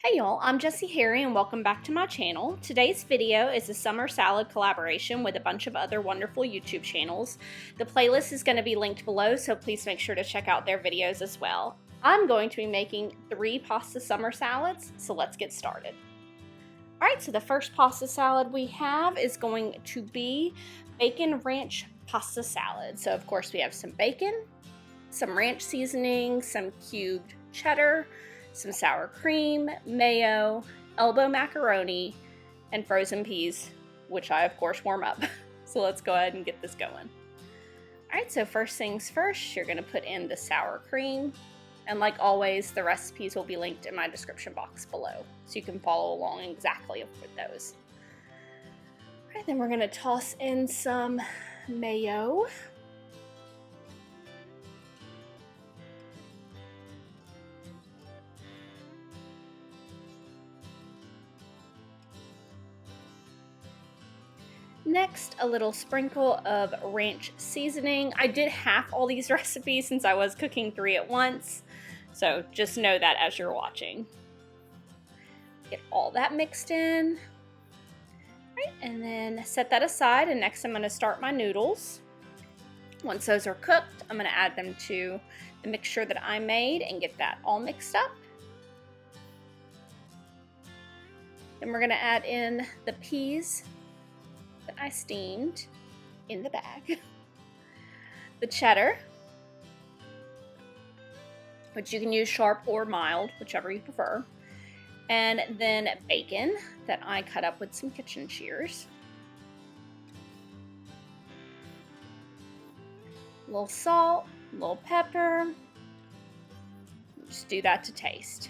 Hey y'all, I'm Jessi Harry and welcome back to my channel. Today's video is a summer salad collaboration with a bunch of other wonderful YouTube channels. The playlist is going to be linked below, so please make sure to check out their videos as well. I'm going to be making 3 pasta summer salads, so let's get started. Alright, so the first pasta salad we have is going to be bacon ranch pasta salad. So of course we have some bacon, some ranch seasoning, some cubed cheddar, some sour cream, mayo, elbow macaroni, and frozen peas, which I of course warm up. So let's go ahead and get this going. Alright, so first things first, you're going to put in the sour cream. And like always, the recipes will be linked in my description box below, so you can follow along exactly with those. Alright, then we're going to toss in some mayo. Next, a little sprinkle of ranch seasoning. I did half all these recipes since I was cooking 3 at once, so just know that as you're watching. Get all that mixed in. Right, and then set that aside, and next I'm going to start my noodles. Once those are cooked, I'm going to add them to the mixture that I made and get that all mixed up. Then we're going to add in the peas that I steamed in the bag, the cheddar, which you can use sharp or mild, whichever you prefer, and then bacon that I cut up with some kitchen shears, a little salt, a little pepper, just do that to taste.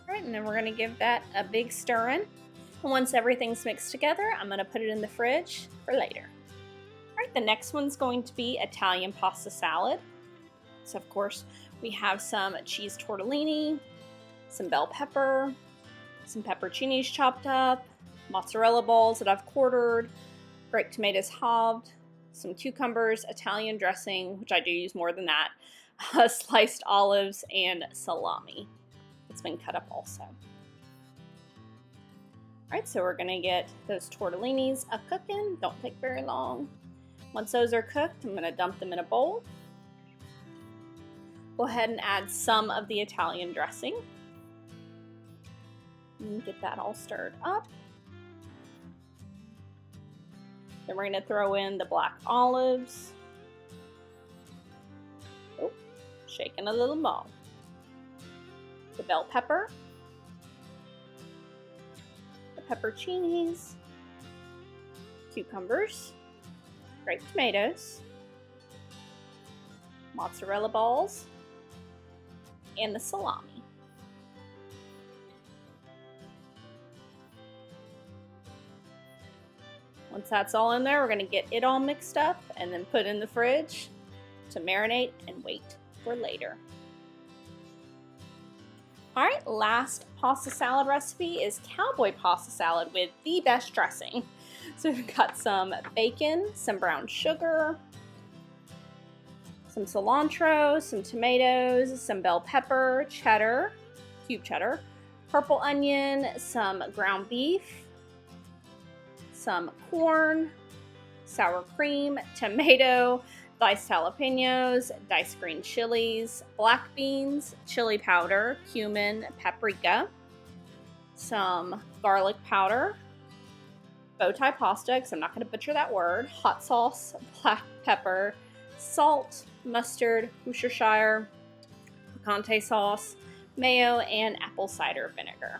Alright, and then we're going to give that a big stir-in. And once everything's mixed together, I'm going to put it in the fridge for later. Alright, the next one's going to be Italian pasta salad. So of course, we have some cheese tortellini, some bell pepper, some pepperoncinis chopped up, mozzarella balls that I've quartered, grape tomatoes halved, some cucumbers, Italian dressing, which I do use more than that, sliced olives, and salami. It's been cut up also. Alright, so we're going to get those tortellinis cooking. Don't take very long. Once those are cooked, I'm going to dump them in a bowl. Go ahead and add some of the Italian dressing. And get that all stirred up. Then we're going to throw in the black olives. Oh, shaking a little more. The bell pepper, the pepperoncinis, cucumbers, grape tomatoes, mozzarella balls, and the salami. Once that's all in there, we're going to get it all mixed up and then put in the fridge to marinate and wait for later. Alright, last pasta salad recipe is Cowboy pasta salad with the best dressing. So we've got some bacon, some brown sugar, some cilantro, some tomatoes, some bell pepper, cheddar, cube cheddar, purple onion, some ground beef, some corn, sour cream, tomato, diced jalapenos, diced green chilies, black beans, chili powder, cumin, paprika, some garlic powder, bow tie pasta, because I'm not going to butcher that word, hot sauce, black pepper, salt, mustard, Worcestershire, picante sauce, mayo, and apple cider vinegar.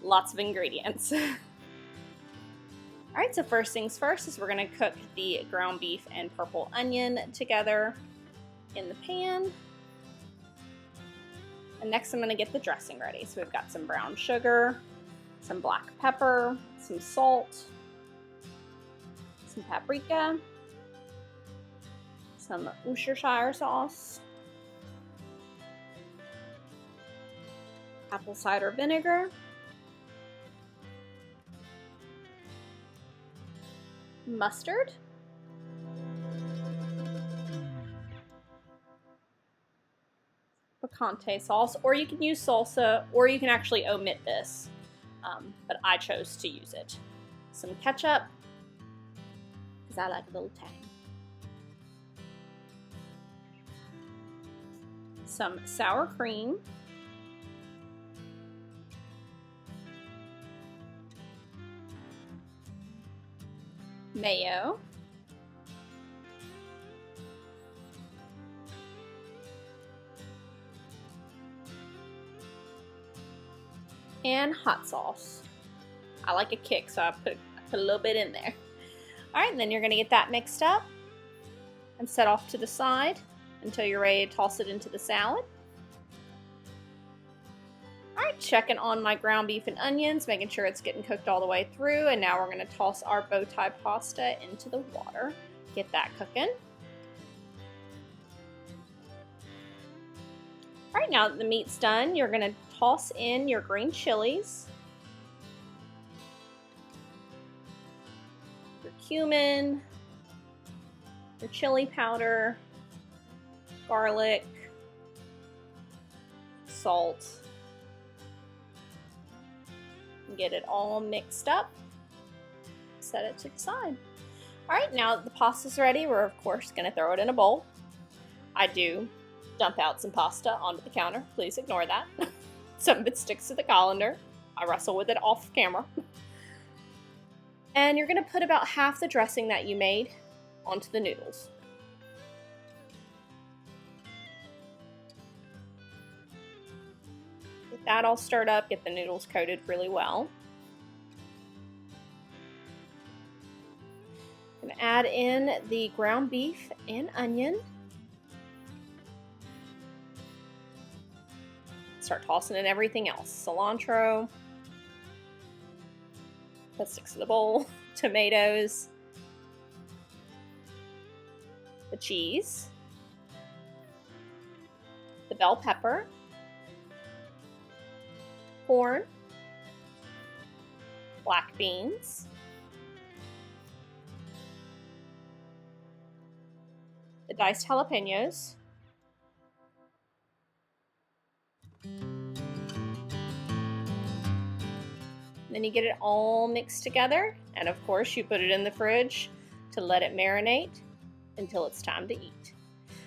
Lots of ingredients. Alright, so first things first is we're going to cook the ground beef and purple onion together in the pan. And next I'm going to get the dressing ready. So we've got some brown sugar, some black pepper, some salt, some paprika, some Worcestershire sauce, apple cider vinegar, mustard, picante sauce, or you can use salsa, or you can actually omit this, but I chose to use it. Some ketchup, because I like a little tang. Some sour cream. Mayo. And hot sauce. I like a kick, so I put a little bit in there. All right, and then you're gonna get that mixed up and set off to the side until you're ready to toss it into the salad. All right, checking on my ground beef and onions, making sure it's getting cooked all the way through, and now we're gonna toss our bow tie pasta into the water. Get that cooking. All right, now that the meat's done, you're gonna toss in your green chilies, your cumin, your chili powder, garlic, salt, and get it all mixed up. Set it to the side. All right, now that the pasta's ready, we're of course gonna throw it in a bowl. I do dump out some pasta onto the counter. Please ignore that. Some of it sticks to the colander. I wrestle with it off camera. And you're gonna put about half the dressing that you made onto the noodles. Get that all stirred up, get the noodles coated really well. I'm gonna add in the ground beef and onion. Start tossing in everything else. Cilantro, that sticks to the bowl, tomatoes, the cheese, the bell pepper, corn, black beans, the diced jalapenos, then you get it all mixed together, and of course you put it in the fridge to let it marinate until it's time to eat.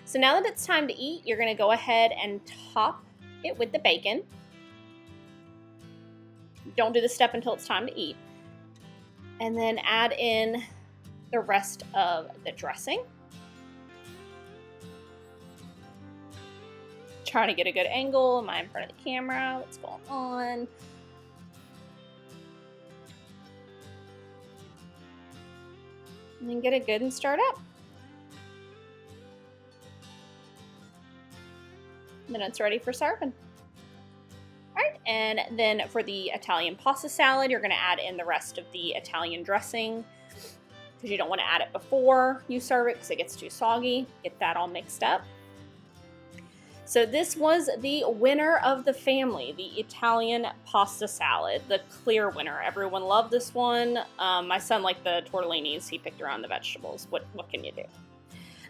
So now that it's time to eat, you're gonna go ahead and top it with the bacon. Don't do this step until it's time to eat. And then add in the rest of the dressing. Trying to get a good angle. Am I in front of the camera? What's going on? And then get it good and stirred up. And then it's ready for serving. All right, and then for the Italian pasta salad, you're gonna add in the rest of the Italian dressing because you don't wanna add it before you serve it because it gets too soggy. Get that all mixed up. So this was the winner of the family, the Italian pasta salad, the clear winner. Everyone loved this one. My son liked the tortellinis. He picked around the vegetables. What can you do?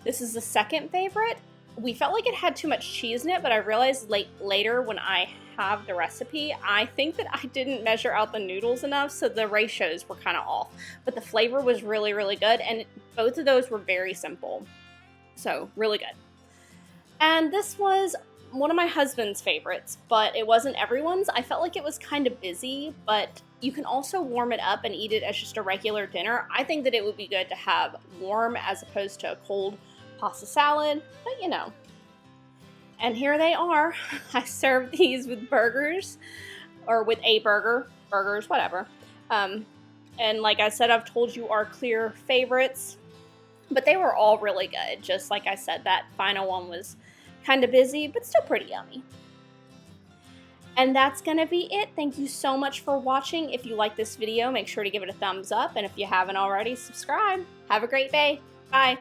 This is the second favorite. We felt like it had too much cheese in it, but I realized later when I have the recipe, I think that I didn't measure out the noodles enough, so the ratios were kind of off. But the flavor was really, really good, and both of those were very simple. So, really good. And this was one of my husband's favorites, but it wasn't everyone's. I felt like it was kind of busy, but you can also warm it up and eat it as just a regular dinner. I think that it would be good to have warm as opposed to a cold pasta salad, but you know. And here they are. I served these with burgers, or with a burgers, whatever. And like I said, I've told you our clear favorites, but they were all really good. Just like I said, that final one was kind of busy, but still pretty yummy. And that's gonna be it. Thank you so much for watching. If you like this video, make sure to give it a thumbs up. And if you haven't already, subscribe. Have a great day. Bye.